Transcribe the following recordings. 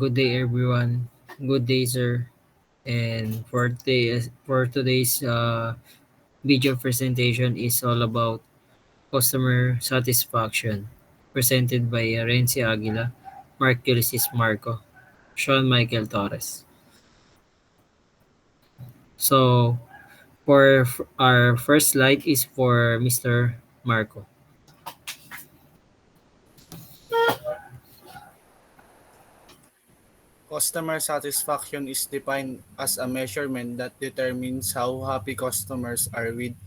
Good day, everyone. Good day, sir. And for today's video presentation is all about customer satisfaction, presented by Renzi Aguila, Mark Ulysses Marco, Sean Michael Torres. So, our first slide is for Mr. Marco. Customer satisfaction is defined as a measurement that determines how happy customers are with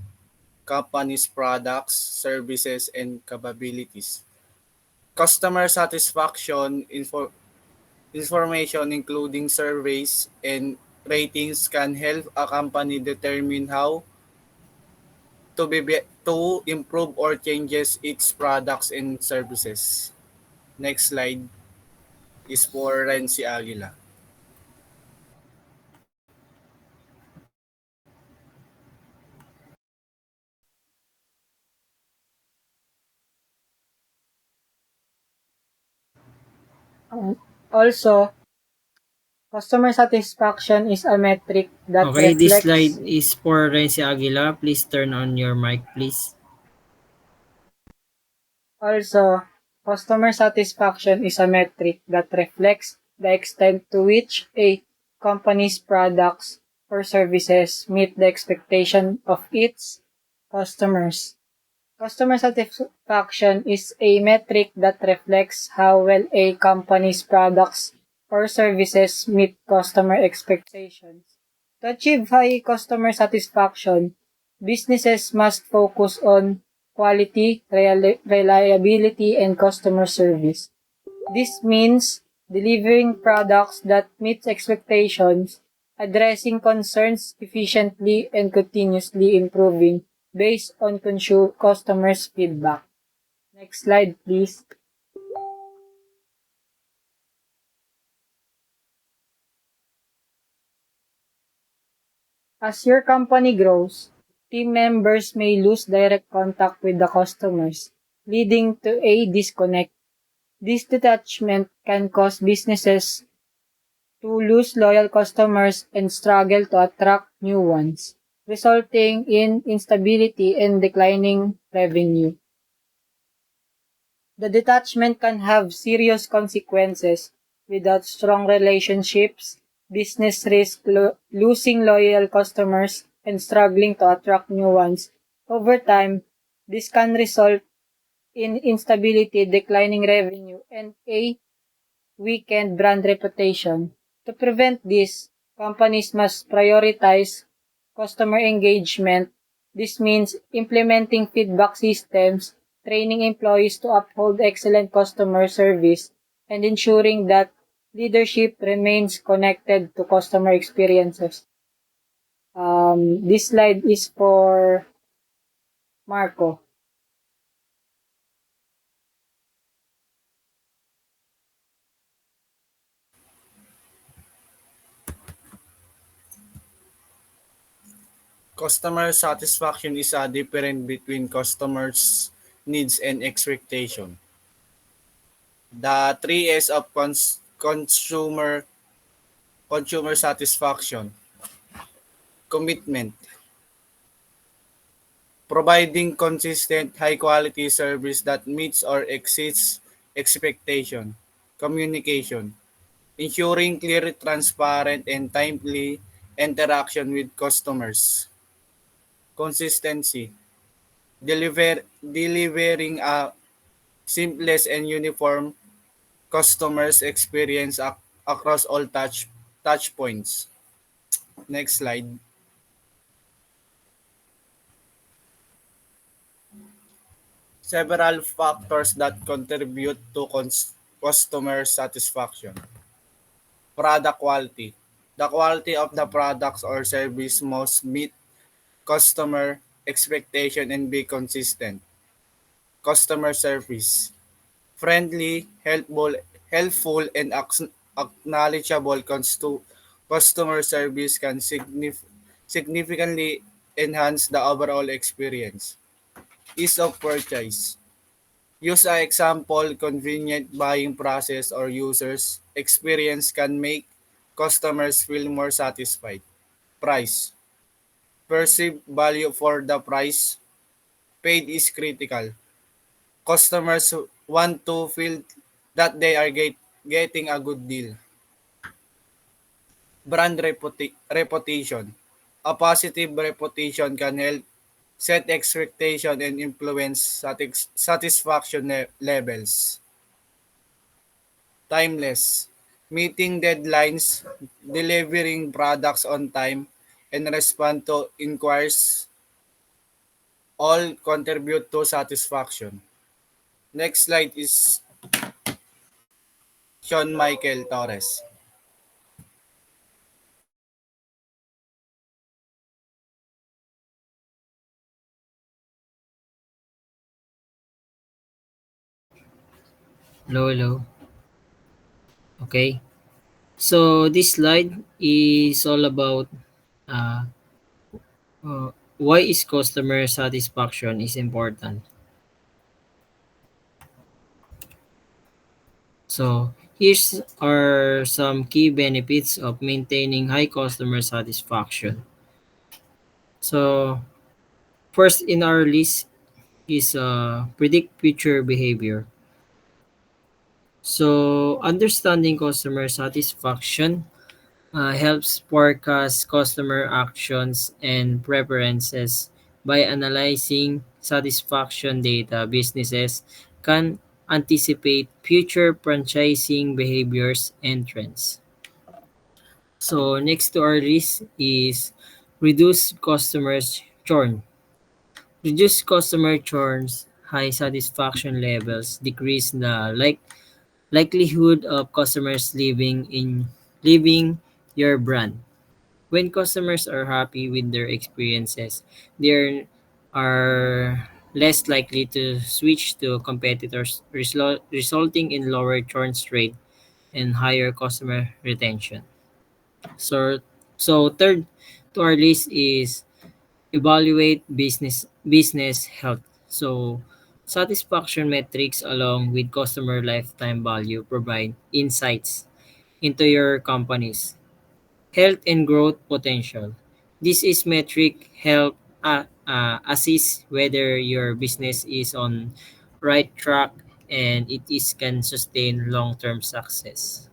company's products, services, and capabilities. Customer satisfaction information, including surveys and ratings, can help a company determine how to improve or changes its products and services. Next slide is for Renzi Aguila. Also, customer satisfaction is a metric that Okay, this slide reflects. is for Renzi Aguila. Please turn on your mic, please. Also, customer satisfaction is a metric that reflects the extent to which a company's products or services meet the expectation of its customers. Customer satisfaction is a metric that reflects how well a company's products or services meet customer expectations. To achieve high customer satisfaction, businesses must focus on quality, reliability, and customer service. This means delivering products that meet expectations, addressing concerns efficiently, and continuously improving based on customers' feedback. Next slide, please. As your company grows, team members may lose direct contact with the customers, leading to a disconnect. This detachment can cause businesses to lose loyal customers and struggle to attract new ones, resulting in instability and declining revenue. The detachment can have serious consequences. Without strong relationships, business risk losing loyal customers and struggling to attract new ones. Over time, this can result in instability, declining revenue, and a weakened brand reputation. To prevent this, companies must prioritize customer engagement. This means implementing feedback systems, training employees to uphold excellent customer service, and ensuring that leadership remains connected to customer experiences. This slide is for Marco. Customer satisfaction is a difference between customers' needs and expectation. The three S of consumer satisfaction. Commitment. Providing consistent high quality service that meets or exceeds expectation. Communication. Ensuring clear, transparent, and timely interaction with customers. Consistency. Delivering a seamless and uniform customers experience across all touch points. Next slide. Several factors that contribute to customer satisfaction. Product quality. The quality of the products or service must meet customer expectation and be consistent. Customer service. Friendly, helpful and acknowledgeable customer service can significantly enhance the overall experience. Ease of purchase. Use a example, convenient buying process or users experience can make customers feel more satisfied. Price. Perceived value for the price paid is critical. Customers want to feel that they are getting a good deal. Reputation. A positive reputation can help set expectation and influence satisfaction levels. Timeless. Meeting deadlines, delivering products on time, and respond to inquiries all contribute to satisfaction. Next slide is Sean Michael Torres. Hello, hello. Okay. So this slide is all about uh, why is customer satisfaction is important. So here's are some key benefits of maintaining high customer satisfaction. So first in our list is predict future behavior. So understanding customer satisfaction helps forecast customer actions and preferences by analyzing satisfaction data. Businesses can anticipate future franchising behaviors and trends. So next to our list is reduce customers churn. Reduce customer churns, high satisfaction levels, decrease the likelihood of customers leaving your brand. When customers are happy with their experiences, they are less likely to switch to competitors, resulting in lower churn rate and higher customer retention. So, so third to our list is evaluate business health. So, satisfaction metrics along with customer lifetime value provide insights into your company's health and growth potential. This is metric help assess whether your business is on right track and it is can sustain long-term success.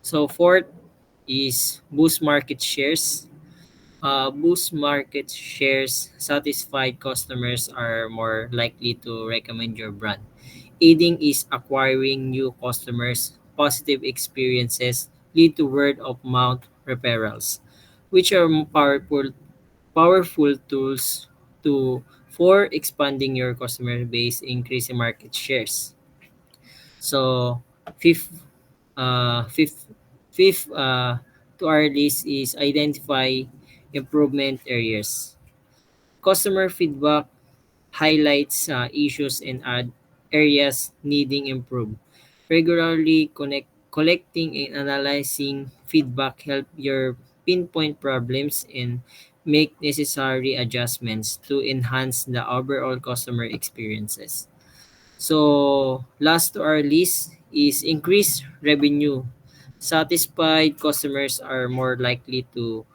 So fourth is boost market shares. Boost market shares, satisfied customers are more likely to recommend your brand. Aiding is acquiring new customers. Positive experiences lead to word of mouth referrals, which are powerful tools to for expanding your customer base, increasing market shares. So fifth, uh, fifth, fifth to our list is identify improvement areas. Customer feedback highlights issues and areas needing improve. Regularly collecting and analyzing feedback help your pinpoint problems and make necessary adjustments to enhance the overall customer experiences. So last to our list is increase revenue. Satisfied customers are more likely to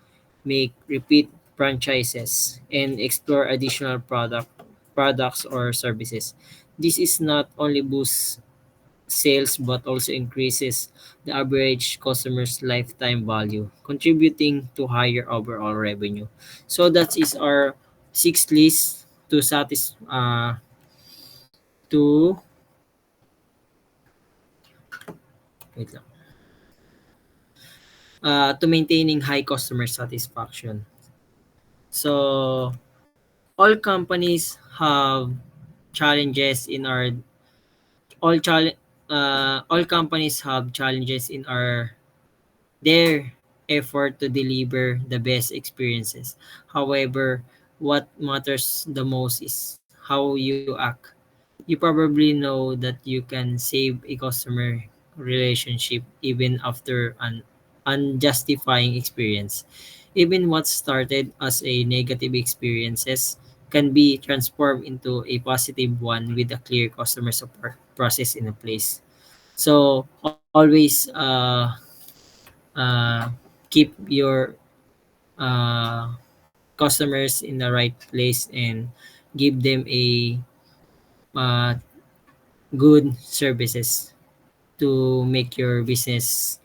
make repeat franchises and explore additional products or services. This is not only boosts sales but also increases the average customer's lifetime value, contributing to higher overall revenue. So that is our six list to wait lang, to maintaining high customer satisfaction. So all companies have challenges in our all companies have challenges in our their effort to deliver the best experiences. However, what matters the most is how you act. You probably know that you can save a customer relationship even after an unjustifying experience. Even what started as a negative experiences can be transformed into a positive one with a clear customer support process in a place. So always uh, keep your customers in the right place and give them a uh, good services to make your business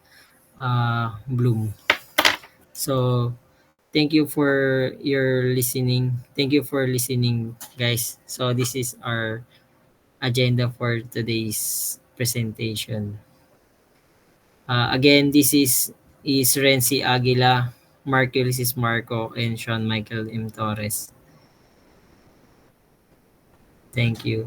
bloom. So thank you for your listening. Thank you for listening, guys. So this is our agenda for today's presentation. Again, this is Renzi Aguila, Mark Ulysses Marco, and Sean Michael M. Torres. Thank you.